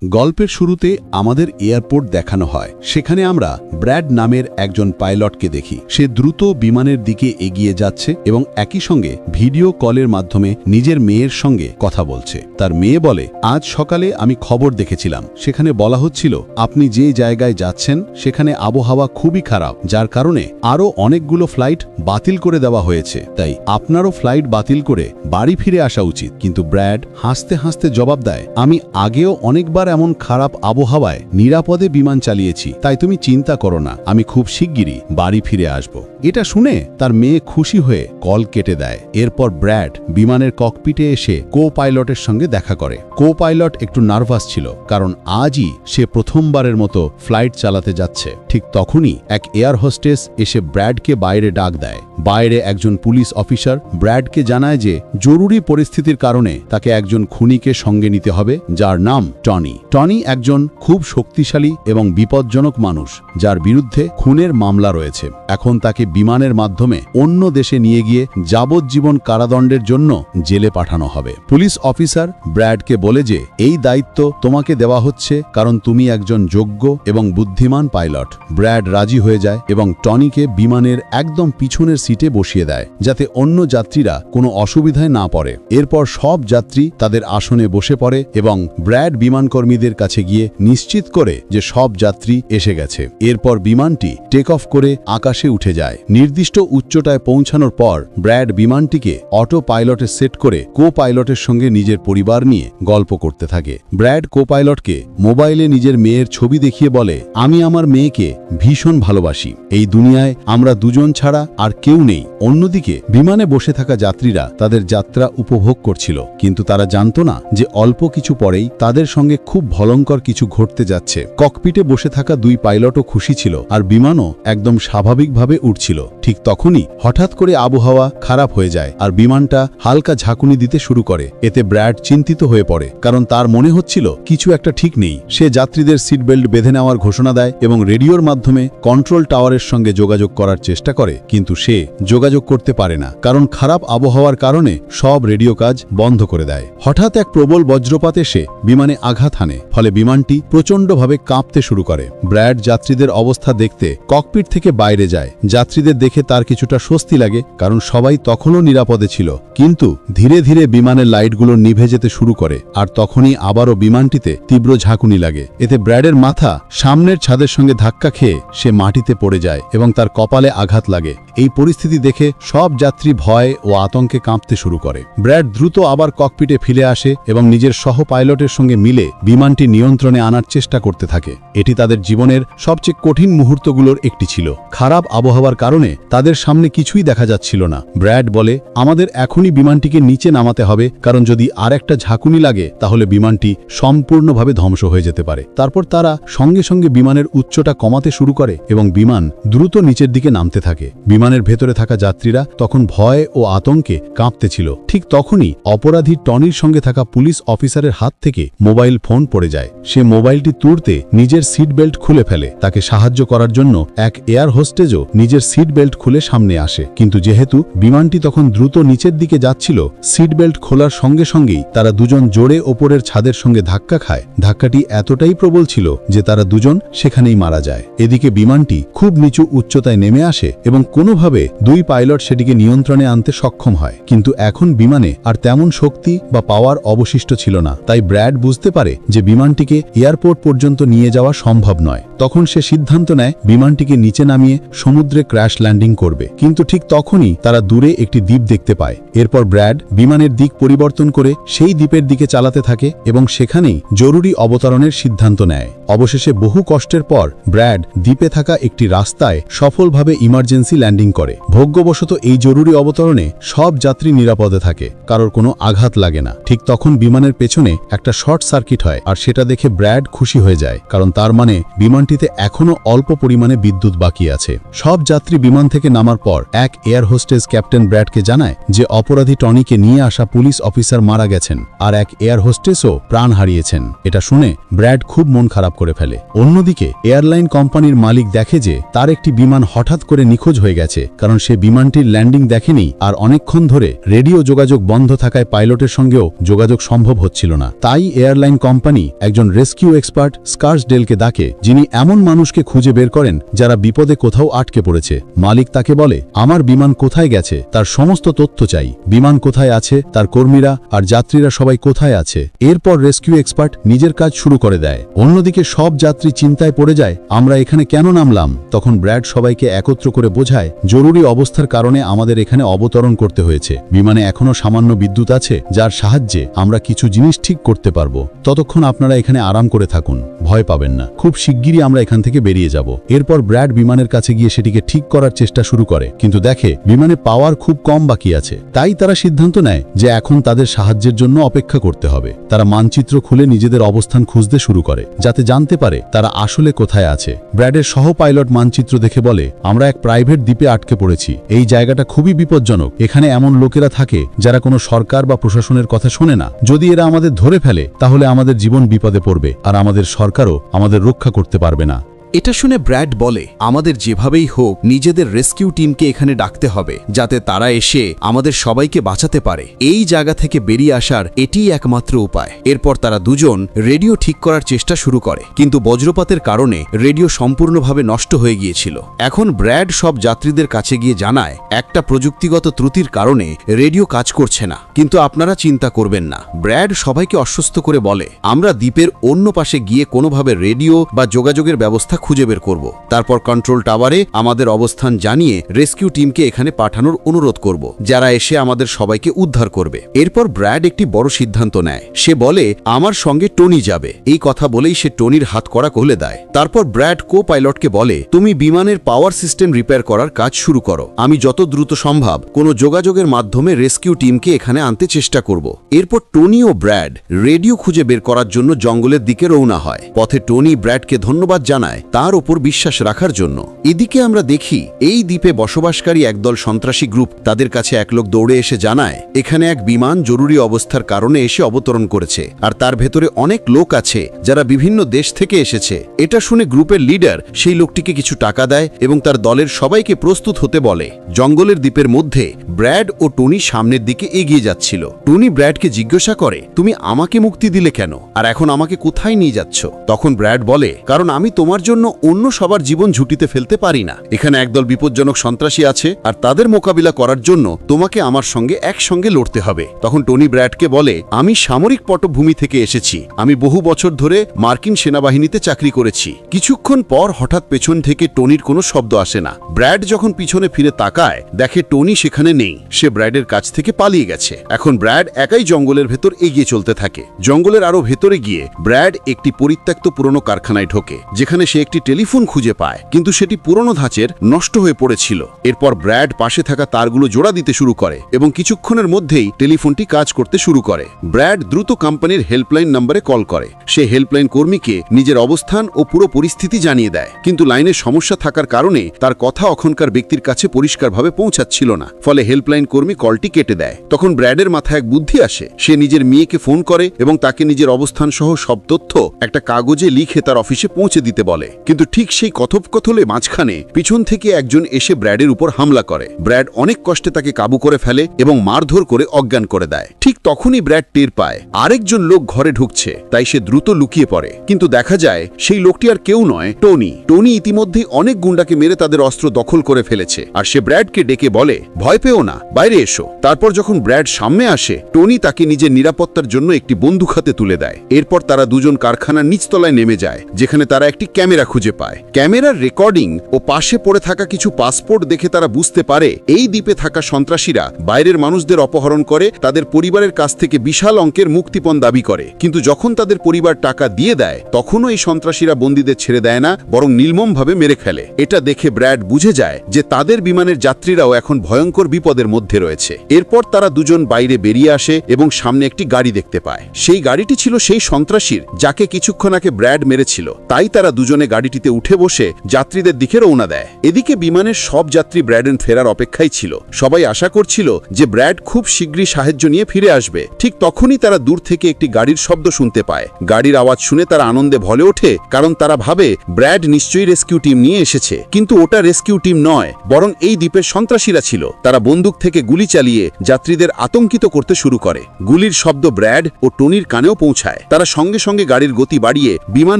গল্পের শুরুতে আমাদের এয়ারপোর্ট দেখানো হয়। সেখানে আমরা ব্র্যাড নামের একজন পাইলটকে দেখি। সে দ্রুত বিমানের দিকে এগিয়ে যাচ্ছে এবং একই সঙ্গে ভিডিও কলের মাধ্যমে নিজের মেয়ের সঙ্গে কথা বলছে। তার মেয়ে বলে, আজ সকালে আমি খবর দেখেছিলাম, সেখানে বলা হচ্ছিল আপনি যে জায়গায় যাচ্ছেন সেখানে আবহাওয়া খুবই খারাপ, যার কারণে আরও অনেকগুলো ফ্লাইট বাতিল করে দেওয়া হয়েছে, তাই আপনারও ফ্লাইট বাতিল করে বাড়ি ফিরে আসা উচিত। কিন্তু ব্র্যাড হাসতে হাসতে জবাব দেয়, আমি আগেও অনেকবার এমন খারাপ আবহাওয়ায় নিরাপদে বিমান চালিয়েছি, তাই তুমি চিন্তা করো না, আমি খুব শিগগিরই বাড়ি ফিরে আসব। এটা শুনে তার মেয়ে খুশি হয়ে কল কেটে দেয়। এরপর ব্র্যাড বিমানের ককপিটে এসে কো পাইলটের সঙ্গে দেখা করে। কো পাইলট একটু নার্ভাস ছিল, কারণ আজই সে প্রথমবারের মতো ফ্লাইট চালাতে যাচ্ছে। ঠিক তখনই এক এয়ার হোস্টেস এসে ব্র্যাডকে বাইরে ডাক দেয়। বাইরে একজন পুলিশ অফিসার ব্র্যাডকে জানায় যে জরুরি পরিস্থিতির কারণে তাকে একজন খুনিকে সঙ্গে নিতে হবে, যার নাম টনি। টনি একজন খুব শক্তিশালী এবং বিপজ্জনক মানুষ, যার বিরুদ্ধে খুনের মামলা রয়েছে। এখন তাকে বিমানের মাধ্যমে অন্য দেশে নিয়ে গিয়ে যাবজ্জীবন কারাদণ্ডের জন্য জেলে পাঠানো হবে। পুলিশ অফিসার ব্র্যাডকে বলে যে এই দায়িত্ব তোমাকে দেওয়া হচ্ছে কারণ তুমি একজন যোগ্য এবং বুদ্ধিমান পাইলট। ব্র্যাড রাজি হয়ে যায় এবং টনিকে বিমানের একদম পিছনের সিটে বসিয়ে দেয়, যাতে অন্য যাত্রীরা কোনো অসুবিধায় না পড়ে। এরপর সব যাত্রী তাদের আসনে বসে পড়ে এবং ব্র্যাড বিমানকর্মীদের কাছে গিয়ে নিশ্চিত করে যে সব যাত্রী এসে গেছে। এরপর বিমানটি টেক অফ করে আকাশে উঠে যায়। নির্দিষ্ট উচ্চতায় পৌঁছানোর পর ব্র্যাড বিমানটিকে অটো পাইলটে সেট করে কো পাইলটের সঙ্গে নিজের পরিবার নিয়ে গল্প করতে থাকে। ব্র্যাড কো পাইলটকে মোবাইলে নিজের মেয়ের ছবি দেখিয়ে বলে, আমি আমার মেয়েকে ভীষণ ভালোবাসি, এই দুনিয়ায় আমরা দুজন ছাড়া আর কেউ নেই। অন্যদিকে বিমানে বসে থাকা যাত্রীরা তাদের যাত্রা উপভোগ করছিল, কিন্তু তারা জানত না যে অল্প কিছু পরেই তাদের সঙ্গে খুব ভয়ঙ্কর কিছু ঘটতে যাচ্ছে। ককপিটে বসে থাকা দুই পাইলটও খুশি ছিল আর বিমানও একদম স্বাভাবিকভাবে উঠছিল। ঠিক তখনই হঠাৎ করে আবহাওয়া খারাপ হয়ে যায় আর বিমানটা হালকা ঝাঁকুনি দিতে শুরু করে। এতে ব্র্যাড চিন্তিত হয়ে পড়ে, কারণ তার মনে হচ্ছিল কিছু একটা ঠিক নেই। সে যাত্রীদের সিট বেল্ট বেঁধে নেওয়ার ঘোষণা দেয় এবং রেডিওর মাধ্যমে কন্ট্রোল টাওয়ারের সঙ্গে যোগাযোগ করার চেষ্টা করে, কিন্তু সে যোগাযোগ করতে পারে না, কারণ খারাপ আবহাওয়ার কারণে সব রেডিও কাজ বন্ধ করে দেয়। হঠাৎ এক প্রবল বজ্রপাত এসে বিমানে আঘাত হানে, ফলে বিমানটি প্রচণ্ডভাবে কাঁপতে শুরু করে। ব্র্যাড যাত্রীদের অবস্থা দেখতে ককপিট থেকে বাইরে যায়। যাত্রীদের দেখে তার কিছুটা স্বস্তি লাগে, কারণ সবাই তখনও নিরাপদে ছিল। কিন্তু ধীরে ধীরে বিমানের লাইটগুলো নিভে যেতে শুরু করে আর তখনই আবারও বিমানটিতে তীব্র ঝাঁকুনি লাগে। এতে ব্র্যাডের মাথা সামনের ছাদের সঙ্গে ধাক্কা খেয়ে সে মাটিতে পড়ে যায় এবং তার কপালে আঘাত লাগে। এই পরিস্থিতি দেখে সব যাত্রী ভয় ও আতঙ্কে কাঁপতে শুরু করে। ব্র্যাড দ্রুত আবার ককপিটে ফিরে আসে এবং নিজের সহ পাইলটের সঙ্গে মিলে বিমানটি নিয়ন্ত্রণে আনার চেষ্টা করতে থাকে। এটি তাদের জীবনের সবচেয়ে কঠিন মুহূর্তগুলোর একটি ছিল। খারাপ আবহাওয়ার কারণে তাদের সামনে কিছুই দেখা যাচ্ছিল না। ব্র্যাড বলে, আমাদের এখনই বিমানটিকে নিচে নামাতে হবে, কারণ যদি আর একটা ঝাঁকুনি লাগে তাহলে বিমানটি সম্পূর্ণভাবে ধ্বংস হয়ে যেতে পারে। তারপর তারা সঙ্গে সঙ্গে বিমানের উচ্চতা কমাতে শুরু করে এবং বিমান দ্রুত নিচের দিকে নামতে থাকে। বিমানের ভেতরে থাকা যাত্রীরা তখন ভয় ও আতঙ্কে কাঁপতেছিল। ঠিক তখনই অপরাধী টনির সঙ্গে থাকা পুলিশ অফিসারের হাত থেকে মোবাইল ফোন পড়ে যায়। সে মোবাইলটি তুলতে নিজের সিট বেল্ট খুলে ফেলে। তাকে সাহায্য করার জন্য এক এয়ার হোস্টেজও নিজের সিট বেল্ট খুলে সামনে আসে, কিন্তু যেহেতু বিমানটি তখন দ্রুত নিচের দিকে যাচ্ছিল, সিট বেল্ট খোলার সঙ্গে সঙ্গেই তারা দুজন জোরে ওপরের ছাদের সঙ্গে ধাক্কা খায়। ধাক্কাটি এতটাই প্রবল ছিল যে তারা দুজন সেখানেই মারা যায়। এদিকে বিমানটি খুব নিচু উচ্চতায় নেমে আসে এবং কোনোভাবে দুই পাইলট সেটিকে নিয়ন্ত্রণে আনতে সক্ষম হয়, কিন্তু এখন বিমানে আর তেমন শক্তি বা পাওয়ার অবশিষ্ট ছিল না। তাই ব্র্যাড বুঝতে পারে যে বিমানটিকে এয়ারপোর্ট পর্যন্ত নিয়ে যাওয়া সম্ভব নয়। তখন সে সিদ্ধান্ত নেয় বিমানটিকে নিচে নামিয়ে সমুদ্রে ক্র্যাশ ল্যান্ডিং করবে। কিন্তু ঠিক তখনই তারা দূরে একটি দ্বীপ দেখতে পায়। এরপর ব্র্যাড বিমানের দিক পরিবর্তন করে সেই দ্বীপের দিকে চালাতে থাকে এবং সেখানেই জরুরি অবতরণের সিদ্ধান্ত নেয়। অবশেষে বহু কষ্টের পর ব্র্যাড দ্বীপে থাকা একটি রাস্তায় সফলভাবে ইমার্জেন্সি ল্যান্ডিং করে। ভাগ্যবশত এই জরুরি অবতরণে সব যাত্রী নিরাপদে থাকে, কারোর কোনো আঘাত লাগে না। ঠিক তখন বিমানের পেছনে একটা শর্ট সার্কিট হয় আর সেটা দেখে ব্র্যাড খুশি হয়ে যায়, কারণ তার মানে বিমানটিতে এখনো অল্প পরিমাণে বিদ্যুৎ বাকি আছে। সব যাত্রী বিমান থেকে নামার পর এক এয়ার হোস্টেস ক্যাপ্টেন ব্র্যাডকে জানায় যে অপরাধী টনিকে নিয়ে আসা পুলিশ অফিসার মারা গেছেন আর এক এয়ার হোস্টেসও প্রাণ হারিয়েছেন। এটা শুনে ব্র্যাড খুব মন খারাপ করে ফেলে। অন্যদিকে এয়ারলাইন কোম্পানির মালিক দেখে যে তার একটি বিমান হঠাৎ করে নিখোঁজ হয়ে গেছে। গেছে, কারণ সে বিমানটির ল্যান্ডিং দেখেনি আর অনেকক্ষণ ধরে রেডিও যোগাযোগ বন্ধ থাকায় পাইলটের সঙ্গেও যোগাযোগ সম্ভব হচ্ছিল না। তাই এয়ারলাইন কোম্পানি একজন রেস্কিউ এক্সপার্ট স্কার্সডেলকে ডাকে, যিনি এমন মানুষকে খুঁজে বের করেন যারা বিপদে কোথাও আটকে পড়েছে। মালিক তাকে বলে, আমার বিমান কোথায় গেছে তার সমস্ত তথ্য চাই, বিমান কোথায় আছে, তার কর্মীরা আর যাত্রীরা সবাই কোথায় আছে। এরপর রেস্কিউ এক্সপার্ট নিজের কাজ শুরু করে দেয়। অন্যদিকে সব যাত্রী চিন্তায় পড়ে যায়, আমরা এখানে কেন নামলাম? তখন ব্র্যাড সবাইকে একত্র করে বোঝায়, জরুরি অবস্থার কারণে আমাদের এখানে অবতরণ করতে হয়েছে। বিমানে এখনো সামান্য বিদ্যুৎ আছে, যার সাহায্যে আমরা কিছু জিনিস ঠিক করতে পারবো। ততক্ষণ আপনারা এখানে আরাম করে থাকুন, ভয় পাবেন না, খুব শিগগিরই আমরা এখান থেকে বেরিয়ে যাব। এরপর ব্র্যাড বিমানের কাছে গিয়ে সেটিকে ঠিক করার চেষ্টা শুরু করে, কিন্তু দেখে বিমানে পাওয়ার খুব কম বাকি আছে। তাই তারা সিদ্ধান্ত নেয় যে এখন তাদের সাহায্যের জন্য অপেক্ষা করতে হবে। তারা মানচিত্র খুলে নিজেদের অবস্থান খুঁজতে শুরু করে, যাতে জানতে পারে তারা আসলে কোথায় আছে। ব্র্যাডের সহ পাইলট মানচিত্র দেখে বলে, আমরা এক প্রাইভেট দ্বীপে আটকে পড়েছি। এই জায়গাটা খুবই বিপজ্জনক। এখানে এমন লোকেরা থাকে যারা কোনো সরকার বা প্রশাসনের কথা শোনে না। যদি এরা আমাদের ধরে ফেলে তাহলে আমাদের জীবন বিপদে পড়বে আর আমাদের সরকারও আমাদের রক্ষা করতে পারবে না। এটা শুনে ব্র্যাড বলে, আমাদের যেভাবেই হোক নিজেদের রেস্কিউ টিমকে এখানে ডাকতে হবে, যাতে তারা এসে আমাদের সবাইকে বাঁচাতে পারে। এই জায়গা থেকে বেরিয়ে আসার এটিই একমাত্র উপায়। এরপর তারা দুজন রেডিও ঠিক করার চেষ্টা শুরু করে, কিন্তু বজ্রপাতের কারণে রেডিও সম্পূর্ণভাবে নষ্ট হয়ে গিয়েছিল। এখন ব্র্যাড সব যাত্রীদের কাছে গিয়ে জানায়, একটা প্রযুক্তিগত ত্রুটির কারণে রেডিও কাজ করছে না, কিন্তু আপনারা চিন্তা করবেন না। ব্র্যাড সবাইকে আশ্বস্ত করে বলে, আমরা দ্বীপের অন্য পাশে গিয়ে কোনোভাবে রেডিও বা যোগাযোগের ব্যবস্থা খুঁজে বের করব। তারপর কন্ট্রোল টাওয়ারে আমাদের অবস্থান জানিয়ে রেস্কিউ টিমকে এখানে পাঠানোর অনুরোধ করব, যারা এসে আমাদের সবাইকে উদ্ধার করবে। এরপর ব্র্যাড একটি বড় সিদ্ধান্ত নেয়। সে বলে, আমার সঙ্গে টনি যাবে। এই কথা বলেই সে টনির হাত কড়া খুলে দেয়। তারপর ব্র্যাড কো পাইলটকে বলে, তুমি বিমানের পাওয়ার সিস্টেম রিপেয়ার করার কাজ শুরু করো। আমি যত দ্রুত সম্ভব কোনো যোগাযোগের মাধ্যমে রেস্কিউ টিমকে এখানে আনতে চেষ্টা করব। এরপর টনি ও ব্র্যাড রেডিও খুঁজে বের করার জন্য জঙ্গলের দিকে রওনা হয়। পথে টনি ব্র্যাডকে ধন্যবাদ জানায় তার উপর বিশ্বাস রাখার জন্য। এদিকে আমরা দেখি, এই দ্বীপে বসবাসকারী একদল সন্ত্রাসী গ্রুপ, তাদের কাছে এক লোক দৌড়ে এসে জানায়, এখানে এক বিমান জরুরি অবস্থার কারণে এসে অবতরণ করেছে, আর তার ভেতরে অনেক লোক আছে যারা বিভিন্ন দেশ থেকে এসেছে। এটা শুনে গ্রুপের লিডার সেই লোকটিকে কিছু টাকা দেয় এবং তার দলের সবাইকে প্রস্তুত হতে বলে। জঙ্গলের দ্বীপের মধ্যে ব্র্যাড ও টনি সামনের দিকে এগিয়ে যাচ্ছিল। টনি ব্র্যাডকে জিজ্ঞাসা করে, তুমি আমাকে মুক্তি দিলে কেন, আর এখন আমাকে কোথায় নিয়ে যাচ্ছ? তখন ব্র্যাড বলে, কারণ আমি তোমার জন্য অন্য সবার জীবন ঝুঁটিতে ফেলতে পারি না। এখানে একদল বিপজ্জনক সন্ত্রাসী আছে, আর তাদের মোকাবিলা করার জন্য তোমাকে আমার সঙ্গে একসঙ্গে লড়তে হবে। তখন টনি ব্র্যাডকে বলে, আমি সামরিক পটভূমি থেকে এসেছি। আমি বহু বছর ধরে মার্কিন সেনাবাহিনীতে চাকরি করেছি। কিছুক্ষণ পর হঠাৎ পেছন থেকে টনির কোনো শব্দ আসে না। ব্র্যাড যখন পিছনে ফিরে তাকায়, দেখে টনি সেখানে নেই। সে ব্র্যাডের কাছ থেকে পালিয়ে গেছে। এখন ব্র্যাড একাই জঙ্গলের ভেতর এগিয়ে চলতে থাকে। জঙ্গলের আরো ভেতরে গিয়ে ব্র্যাড একটি পরিত্যক্ত পুরনো কারখানায় ঢোকে, যেখানে সে একটি টেলিফোন খুঁজে পায়, কিন্তু সেটি পুরনো ধাঁচের, নষ্ট হয়ে পড়েছিল। এরপর ব্র্যাড পাশে থাকা তারগুলো জোড়া দিতে শুরু করে এবং কিছুক্ষণের মধ্যেই টেলিফোনটি কাজ করতে শুরু করে। ব্র্যাড দ্রুত কোম্পানির হেল্পলাইন নম্বরে কল করে। সে হেল্পলাইন কর্মীকে নিজের অবস্থান ও পুরো পরিস্থিতি জানিয়ে দেয়, কিন্তু লাইনের সমস্যা থাকার কারণে তার কথা ওখানকার ব্যক্তির কাছে পরিষ্কারভাবে পৌঁছাচ্ছিল না। ফলে হেল্পলাইন কর্মী কলটি কেটে দেয়। তখন ব্র্যাডের মাথায় এক বুদ্ধি আসে। সে নিজের মেয়েকে ফোন করে এবং তাকে নিজের অবস্থান সহ সব তথ্য একটা কাগজে লিখে তার অফিসে পৌঁছে দিতে বলে। কিন্তু ঠিক সেই কথোপকথনের মাঝখানে পিছন থেকে একজন এসে ব্র্যাডের উপর হামলা করে। ব্র্যাড অনেক কষ্টে তাকে কাবু করে ফেলে এবং মারধর করে অজ্ঞান করে দেয়। ঠিক তখনই ব্র্যাড টের পায় আরেকজন লোক ঘরে ঢুকছে, তাই সে দ্রুত লুকিয়ে পড়ে। কিন্তু দেখা যায় সেই লোকটি আর কেউ নয়, টনি। টনি ইতিমধ্যেই অনেক গুন্ডাকে মেরে তাদের অস্ত্র দখল করে ফেলেছে, আর সে ব্র্যাডকে ডেকে বলে, ভয় পেও না, বাইরে এসো। তারপর যখন ব্র্যাড সামনে আসে, টনি তাকে নিজের নিরাপত্তার জন্য একটি বন্দুক হাতে তুলে দেয়। এরপর তারা দুজন কারখানার নিচতলায় নেমে যায়, যেখানে তারা একটি ক্যামেরা খুঁজে পায়। ক্যামেরার রেকর্ডিং ও পাশে পড়ে থাকা কিছু পাসপোর্ট দেখে তারা বুঝতে পারে এই দ্বীপে থাকা সন্ত্রাসীরা বাইরের মানুষদের অপহরণ করে তাদের পরিবারের কাছ থেকে বিশাল অঙ্কের মুক্তিপণ দাবি করে। কিন্তু যখন তাদের পরিবার টাকা দিয়ে দেয়, তখনও এই সন্ত্রাসীরা বন্দীদের ছেড়ে দেয় না, বরং নির্মমভাবে মেরে ফেলে। এটা দেখে ব্র্যাড বুঝে যায় যে তাদের বিমানের যাত্রীরাও এখন ভয়ঙ্কর বিপদের মধ্যে রয়েছে। এরপর তারা দুজন বাইরে বেরিয়ে আসে এবং সামনে একটি গাড়ি দেখতে পায়। সেই গাড়িটি ছিল সেই সন্ত্রাসীর যাকে কিছুক্ষণ আগে ব্র্যাড মেরেছিল। তাই তারা দুজনে গাড়িটিতে উঠে বসে যাত্রীদের দিকে রওনা দেয়। এদিকে বিমানের সব যাত্রী ব্র্যাডেন ফেরার অপেক্ষায় ছিল। সবাই আশা করছিল যে ব্র্যাড খুব শীঘ্রই সাহায্য নিয়ে ফিরে আসবে। ঠিক তখনই তারা দূর থেকে একটি গাড়ির শব্দ শুনতে পায়। গাড়ির আওয়াজ শুনে তারা আনন্দে ভলে ওঠে, কারণ তারা ভাবে ব্র্যাড নিশ্চয়ই রেস্কিউ টিম নিয়ে এসেছে। কিন্তু ওটা রেস্কিউ টিম নয়, বরং এই দ্বীপের সন্ত্রাসীরা ছিল। তারা বন্দুক থেকে গুলি চালিয়ে যাত্রীদের আতঙ্কিত করতে শুরু করে। গুলির শব্দ ব্র্যাড ও টনির কানেও পৌঁছায়। তারা সঙ্গে সঙ্গে গাড়ির গতি বাড়িয়ে বিমান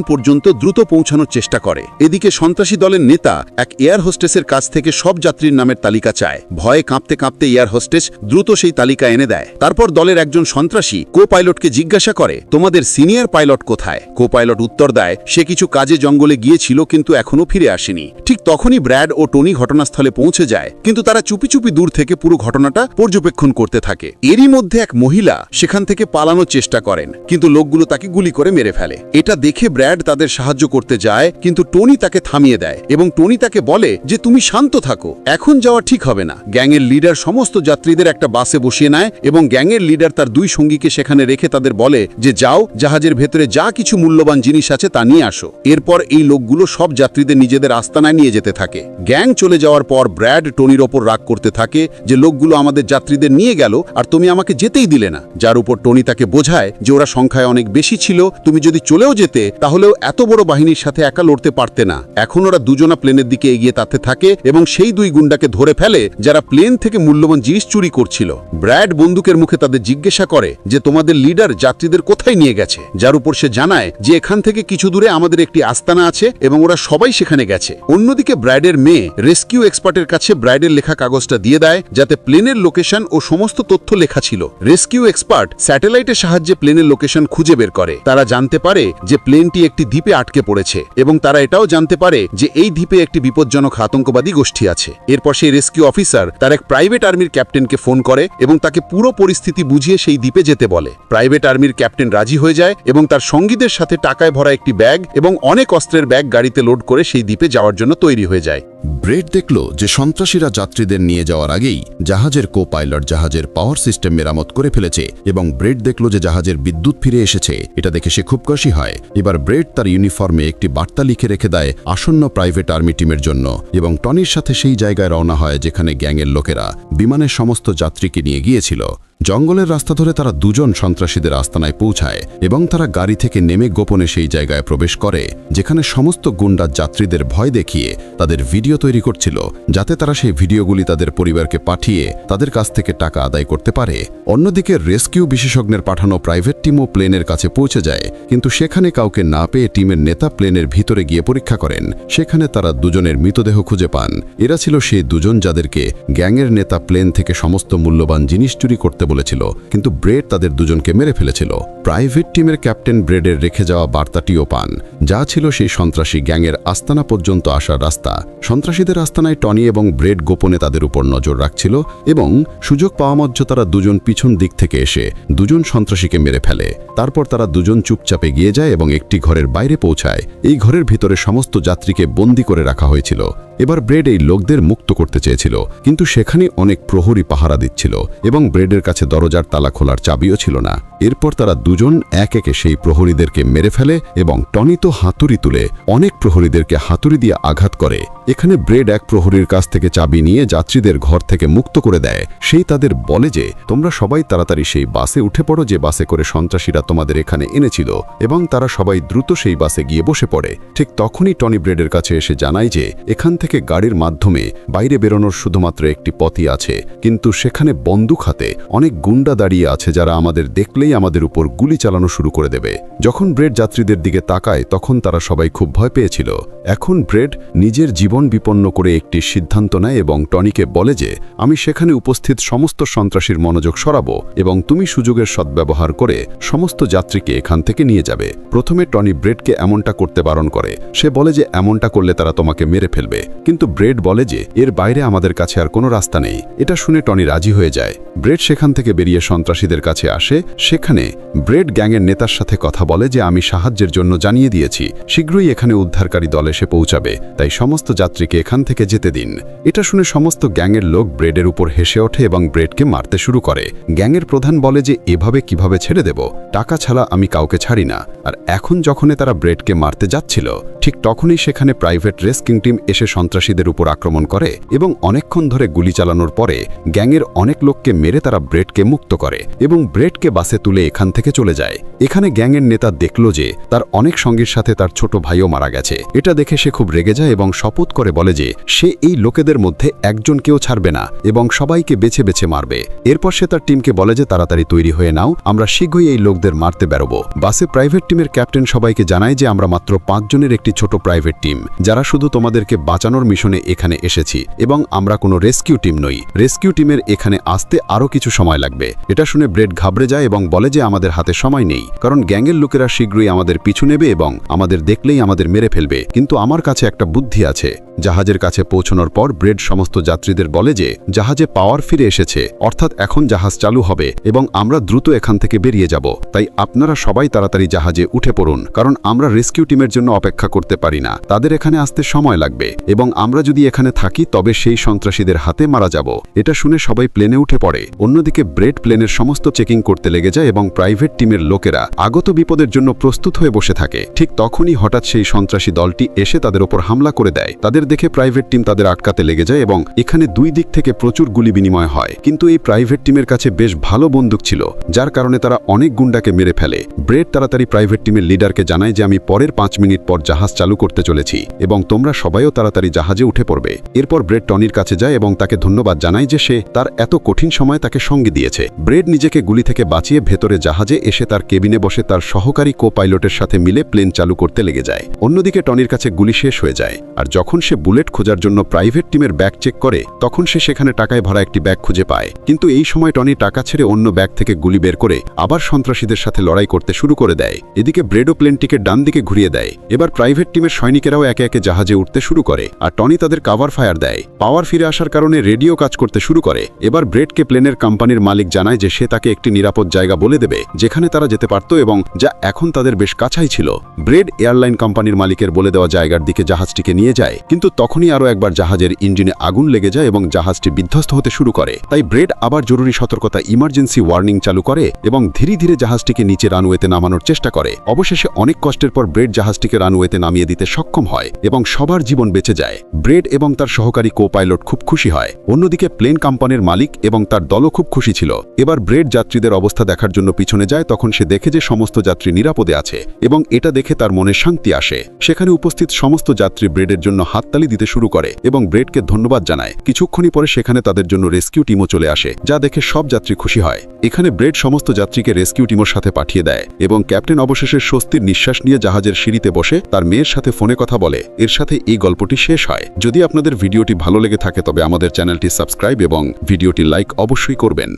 পর্যন্ত দ্রুত পৌঁছানোর চেষ্টা করে। এদিকে সন্ত্রাসী দলের নেতা এক এয়ার হোস্টেসের কাছ থেকে সব যাত্রীর নামের তালিকা চায়। ভয়ে কাঁপতে কাঁপতে এয়ার হোস্টেস দ্রুত সেই তালিকা এনে দেয়। তারপর দলের একজন সন্ত্রাসী কো পাইলটকে জিজ্ঞাসা করে, তোমাদের সিনিয়র পাইলট কোথায়? কো পাইলট উত্তর দেয়, সে কিছু কাজে জঙ্গলে গিয়েছিল, কিন্তু এখনো ফিরে আসেনি। ঠিক তখনই ব্র্যাড ও টনি ঘটনাস্থলে পৌঁছে যায়, কিন্তু তারা চুপি চুপি দূর থেকে পুরো ঘটনাটা পর্যবেক্ষণ করতে থাকে। এরই মধ্যে এক মহিলা সেখান থেকে পালানোর চেষ্টা করেন, কিন্তু লোকগুলো তাকে গুলি করে মেরে ফেলে। এটা দেখে ব্র্যাড তাদের সাহায্য করতে যায়, কিন্তু টনি তাকে থামিয়ে দেয় এবং টনি তাকে বলে যে তুমি শান্ত থাকো, এখন যাওয়া ঠিক হবে না। গ্যাংয়ের লিডার সমস্ত যাত্রীদের একটা বাসে বসিয়ে নেয় এবং গ্যাংয়ের লিডার তার দুই সঙ্গীকে সেখানে রেখে তাদের বলে যে যাও, জাহাজের ভেতরে যা কিছু মূল্যবান জিনিস আছে তা নিয়ে আসো। এরপর এই লোকগুলো সব যাত্রীদের নিজেদের আস্তানায় নিয়ে যেতে থাকে। গ্যাং চলে যাওয়ার পর ব্র্যাড টনির ওপর রাগ করতে থাকে যে লোকগুলো আমাদের যাত্রীদের নিয়ে গেল আর তুমি আমাকে যেতেই দিলে না। যার উপর টনি তাকে বোঝায় যে ওরা সংখ্যায় অনেক বেশি ছিল, তুমি যদি চলেও যেতে তাহলেও এত বড় বাহিনীর সাথে একা লড়তে পারতে না। এখন ওরা দুজনা প্লেনের দিকে এগিয়ে তাতে থাকে এবং সেই দুই গুন্ডাকে ধরে ফেলে যারা প্লেন থেকে মূল্যবান জিনিস চুরি করছিল। ব্র্যাড বন্দুকের মুখে তাদের জিজ্ঞাসা করে যে তোমাদের লিডার যাত্রীদের কোথায় নিয়ে গেছে, যার উপর সে জানায় যে এখান থেকে কিছু দূরে আমাদের একটি আস্তানা আছে এবং ওরা সবাই সেখানে গেছে। অন্যদিকে ব্র্যাডের মেয়ে রেস্কিউ এক্সপার্টের কাছে ব্র্যাডের লেখা কাগজটা দিয়ে দেয়, যাতে প্লেনের লোকেশন ও সমস্ত তথ্য লেখা ছিল। রেস্কিউ এক্সপার্ট স্যাটেলাইটের সাহায্যে প্লেনের লোকেশন খুঁজে বের করে। তারা জানতে পারে যে প্লেনটি একটি দ্বীপে আটকে পড়েছে এবং তারা এটাও জানতে পারে যে এই দ্বীপে একটি বিপজ্জনক আতঙ্কবাদী গোষ্ঠী আছে। এরপর সেই রেস্কিউ অফিসার তার এক প্রাইভেট আর্মির ক্যাপ্টেনকে ফোন করে এবং তাকে পুরো পরিস্থিতি বুঝিয়ে সেই দ্বীপে যেতে বলে। প্রাইভেট আর্মির ক্যাপ্টেন রাজি হয়ে যায় এবং তার সঙ্গীদের সাথে টাকায় ভরা একটি ব্যাগ এবং অনেক অস্ত্রের ব্যাগ গাড়িতে লোড করে সেই দ্বীপে যাওয়ার জন্য তৈরি হয়ে যায়। ব্রেড দেখল যে সন্ত্রাসীরা যাত্রীদের নিয়ে যাওয়ার আগেই জাহাজের কো পাইলট জাহাজের পাওয়ার সিস্টেম মেরামত করে ফেলেছে এবং ব্রেড দেখল যে জাহাজের বিদ্যুৎ ফিরে এসেছে। এটা দেখে সে খুব খুশি হয়। এবার ব্রেড তার ইউনিফর্মে একটি বার্তা লিখে রেখে দেয় আসন্ন প্রাইভেট আর্মি টিমের জন্য এবং টনির সাথে সেই জায়গায় রওনা হয় যেখানে গ্যাংয়ের লোকেরা বিমানের সমস্ত যাত্রীকে নিয়ে গিয়েছিল। জঙ্গলের রাস্তা ধরে তারা দুজন সন্ত্রাসীদের আস্তানায় পৌঁছায় এবং তারা গাড়ি থেকে নেমে গোপনে সেই জায়গায় প্রবেশ করে যেখানে সমস্ত গুন্ডা যাত্রীদের ভয় দেখিয়ে তাদের ভিডিও তৈরি করছিল, যাতে তারা সেই ভিডিওগুলি তাদের পরিবারকে পাঠিয়ে তাদের কাছ থেকে টাকা আদায় করতে পারে। অন্যদিকে রেস্কিউ বিশেষজ্ঞের পাঠানো প্রাইভেট টিমও প্লেনের কাছে পৌঁছে যায়, কিন্তু সেখানে কাউকে না পেয়ে টিমের নেতা প্লেনের ভিতরে গিয়ে পরীক্ষা করেন। সেখানে তারা দুজনের মৃতদেহ খুঁজে পান। এরা ছিল সেই দুজন যাদেরকে গ্যাংয়ের নেতা প্লেন থেকে সমস্ত মূল্যবান জিনিস চুরি করতে বলেছিল, কিন্তু ব্রেড তাদের দুজনকে মেরে ফেলেছিল। প্রাইভেট টিমের ক্যাপ্টেন ব্রেডের রেখে যাওয়া বার্তাটিও পান, যা ছিল সেই সন্ত্রাসী গ্যাংয়ের আস্তানা পর্যন্ত আসার রাস্তা। সন্ত্রাসীদের আস্তানায় টনি এবং ব্রেড গোপনে তাদের উপর নজর রাখছিল এবং সুযোগ পাওয়া মাত্র তারা দুজন পিছন দিক থেকে এসে দুজন সন্ত্রাসীকে মেরে ফেলে। তারপর তারা দুজন চুপচাপে এগিয়ে যায় এবং একটি ঘরের বাইরে পৌঁছায়। এই ঘরের ভিতরে সমস্ত যাত্রীকে বন্দী করে রাখা হয়েছিল। এবার ব্রেড এই লোকদের মুক্ত করতে চেয়েছিল, কিন্তু সেখানে অনেক প্রহরী পাহারা দিচ্ছিল এবং ব্রেডের কাছে দরজার তালা খোলার চাবিও ছিল না। এরপর তারা দুজন এক একে সেই প্রহরীদেরকে মেরে ফেলে এবং টনি তো হাতুড়ি তুলে অনেক প্রহরীদেরকে হাতুড়ি দিয়ে আঘাত করে। এখানে ব্রেড এক প্রহরীর কাছ থেকে চাবি নিয়ে যাত্রীদের ঘর থেকে মুক্ত করে দেয়। সেই তাদের বলে যে তোমরা সবাই তাড়াতাড়ি সেই বাসে উঠে পড়ো যে বাসে করে সন্ত্রাসীরা তোমাদের এখানে এনেছিল, এবং তারা সবাই দ্রুত সেই বাসে গিয়ে বসে পড়ে। ঠিক তখনই টনি ব্রেডের কাছে এসে জানায় যে এখান থেকে গাড়ির মাধ্যমে বাইরে বেরোনোর শুধুমাত্র একটি পথই আছে, কিন্তু সেখানে বন্দুক হাতে অনেক গুন্ডা দাঁড়িয়ে আছে যারা আমাদের দেখলেই আমাদের উপর গুলি চালানো শুরু করে দেবে। যখন ব্রেড যাত্রীদের দিকে তাকায় তখন তারা সবাই খুব ভয় পেয়েছিল। এখন ব্রেড নিজের জীবন বিপন্ন করে একটি সিদ্ধান্ত নেয় এবং টনিকে বলে যে আমি সেখানে উপস্থিত সমস্ত সন্ত্রাসীর মনোযোগ সরাবো এবং তুমি সুযোগের সদ্ব্যবহার করে সমস্ত যাত্রীকে এখান থেকে নিয়ে যাবে। প্রথমে টনি ব্রেডকে এমনটা করতে বারণ করে। সে বলে যে এমনটা করলে তারা তোমাকে মেরে ফেলবে, কিন্তু ব্রেড বলে যে এর বাইরে আমাদের কাছে আর কোনো রাস্তা নেই। এটা শুনে টনি রাজি হয়ে যায়। ব্রেড সেখান থেকে বেরিয়ে সন্ত্রাসীদের কাছে আসে। সেখানে ব্রেড গ্যাংয়ের নেতার সাথে কথা বলে যে আমি সাহায্যের জন্য জানিয়ে দিয়েছি, শীঘ্রই এখানে উদ্ধারকারী দল এসে পৌঁছাবে, তাই সমস্ত যাত্রীকে এখান থেকে যেতে দিন। এটা শুনে সমস্ত গ্যাংয়ের লোক ব্রেডের উপর হেসে ওঠে এবং ব্রেডকে মারতে শুরু করে। গ্যাংয়ের প্রধান বলে যে এভাবে কিভাবে ছেড়ে দেব, টাকা ছাড়া আমি কাউকে ছাড়ি না। আর এখন যখন তারা ব্রেডকে মারতে যাচ্ছিল ঠিক তখনই সেখানে প্রাইভেট রেস্কিং টিম এসে সন্ত্রাসীদের উপর আক্রমণ করে এবং অনেকক্ষণ ধরে গুলি চালানোর পরে গ্যাংয়ের অনেক লোককে মেরে তারা ব্রেডকে মুক্ত করে এবং ব্রেডকে বাসে তুলে এখান থেকে চলে যায়। এখানে গ্যাংয়ের নেতা দেখল যে তার অনেক সঙ্গীর সাথে তার ছোট ভাইও মারা গেছে। এটা দেখে সে খুব রেগে যায় এবং শপথ করে বলে যে সে এই লোকেদের মধ্যে একজনকেও ছাড়বে না এবং সবাইকে বেছে বেছে মারবে। এরপর সে তার টিমকে বলে যে তাড়াতাড়ি তৈরি হয়ে নাও, আমরা শীঘ্রই এই লোকদের মারতে বেরোবো। বাসে প্রাইভেট টিমের ক্যাপ্টেন সবাইকে জানায় যে আমরা মাত্র 5 জনের একটি ছোট প্রাইভেট টিম, যারা শুধু তোমাদেরকে বাঁচানোর মিশনে এখানে এসেছি এবং আমরা কোনো রেস্কিউ টিম নই। রেস্কিউ টিমের এখানে আসতে আরও কিছু সময় লাগবে। এটা শুনে ব্রেড ঘাবড়ে যায় এবং বলে যে আমাদের হাতে সময় নেই, কারণ গ্যাংয়ের লোকেরা শীঘ্রই আমাদের পিছু নেবে এবং আমাদের দেখলেই আমাদের মেরে ফেলবে। কিন্তু আমার কাছে একটা বুদ্ধি আছে। জাহাজের কাছে পৌঁছানোর পর ব্রেড সমস্ত যাত্রীদের বলে যে জাহাজে পাওয়ার ফিরে এসেছে, অর্থাৎ এখন জাহাজ চালু হবে এবং আমরা দ্রুত এখান থেকে বেরিয়ে যাব। তাই আপনারা সবাই তাড়াতাড়ি জাহাজে উঠে পড়ুন, কারণ আমরা রেস্কিউ টিমের জন্য অপেক্ষা করতে পারি না। তাদের এখানে আসতে সময় লাগবে এবং আমরা যদি এখানে থাকি তবে সেই সন্ত্রাসীদের হাতে মারা যাব। এটা শুনে সবাই প্লেনে উঠে পড়ে। অন্যদিকে ব্রেড প্লেনের সমস্ত চেকিং করতে লেগে যায় এবং প্রাইভেট টিমের লোকেরা আগত বিপদের জন্য প্রস্তুত হয়ে বসে থাকে। ঠিক তখনই হঠাৎ সেই সন্ত্রাসী দলটি এসে তাদের ওপর হামলা করে দেয়। তাদের দেখে প্রাইভেট টিম তাদের আটকাতে লেগে যায় এবং এখানে দুই দিক থেকে প্রচুর গুলি বিনিময় হয়। কিন্তু এই প্রাইভেট টিমের কাছে বেশ ভালো বন্দুক ছিল, যার কারণে তারা অনেক গুন্ডাকে মেরে ফেলে। ব্রেড তাড়াতাড়ি প্রাইভেট টিমের লিডারকে জানায় যে আমি পরের 5 মিনিট পর জাহাজ চালু করতে চলেছি এবং তোমরা সবাইও তাড়াতাড়ি জাহাজে উঠে পড়বে। এরপর ব্রেড টনির কাছে যায় এবং তাকে ধন্যবাদ জানায় যে সে তার এত কঠিন সময় তাকে সঙ্গে দিয়েছে। ব্রেড নিজেকে গুলি থেকে বাঁচিয়ে ভেতরে জাহাজে এসে তার কেবিনে বসে তার সহকারী কো পাইলটের সাথে মিলে প্লেন চালু করতে লেগে যায়। অন্যদিকে টনির কাছে গুলি শেষ হয়ে যায়, আর যখন সে বুলেট খোঁজার জন্য প্রাইভেট টিমের ব্যাগ চেক করে তখন সে সেখানে টাকায় ভরা একটি ব্যাগ খুঁজে পায়। কিন্তু এই সময় টনি টাকা ছেড়ে অন্য ব্যাগ থেকে গুলি বের করে আবার সন্ত্রাসীদের সাথে লড়াই করতে শুরু করে দেয়। এদিকে ব্রেডও প্লেনটিকে ডান দিকে ঘুরিয়ে দেয়। এবার প্রাইভেট টিমের সৈনিকেরাও একে একে জাহাজে উঠতে শুরু করে আর টনি তাদের কাভার ফায়ার দেয়। পাওয়ার ফিরে আসার কারণে রেডিও কাজ করতে শুরু করে। এবার ব্রেডকে প্লেনের কোম্পানির মালিক জানায় যে সে তাকে একটি নিরাপদ জায়গা বলে দেবে যেখানে তারা যেতে পারত এবং যা এখন তাদের বেশ কাছাই ছিল। ব্রেড এয়ারলাইন কোম্পানির মালিকের বলে দেওয়া জায়গার দিকে জাহাজটিকে নিয়ে যায়, কিন্তু তখনই আরও একবার জাহাজের ইঞ্জিনে আগুন লেগে যায় এবং জাহাজটি বিধ্বস্ত হতে শুরু করে। তাই ব্রেড আবার জরুরি সতর্কতা ইমার্জেন্সি ওয়ার্নিং চালু করে এবং ধীরে ধীরে জাহাজটিকে নিচে রানওয়েতে নামানোর চেষ্টা করে। অবশেষে অনেক কষ্টের পর ব্রেড জাহাজটিকে রানওয়েতে নামিয়ে দিতে সক্ষম হয় এবং সবার জীবন বেঁচে যায়। ব্রেড এবং তার সহকারী কো পাইলট খুব খুশি হয়। অন্যদিকে প্লেন কোম্পানির মালিক এবং তার দলও খুব খুশি ছিল। এবার ব্রেড যাত্রীদের অবস্থা দেখার জন্য পিছনে যায়, তখন সে দেখে যে সমস্ত যাত্রী নিরাপদে আছে এবং এটা দেখে তার মনে শান্তি আসে। সেখানে উপস্থিত সমস্ত যাত্রী ব্রেডের জন্য হাততালি দিতে শুরু করে এবং ব্রেডকে ধন্যবাদ জানায়। কিছুক্ষণই পরে সেখানে তাদের জন্য রেস্কিউ টিমও চলে আসে, যা দেখে সব যাত্রী খুশি হয়। এখানে ব্রেড সমস্ত যাত্রীকে রেস্কিউ টিমের সাথে পাঠিয়ে দেয় এবং ক্যাপ্টেন অবশেষে স্বস্তির নিঃশ্বাস নিয়ে জাহাজের সিঁড়িতে বসে তার মেয়ের সাথে ফোনে কথা বলে। এর সাথে এই গল্পটি শেষ হয়। যদি আপনাদের ভিডিওটি ভালো লেগে থাকে তবে আমাদের চ্যানেলটি সাবস্ক্রাইব এবং ভিডিওটি লাইক অবশ্যই করবেন।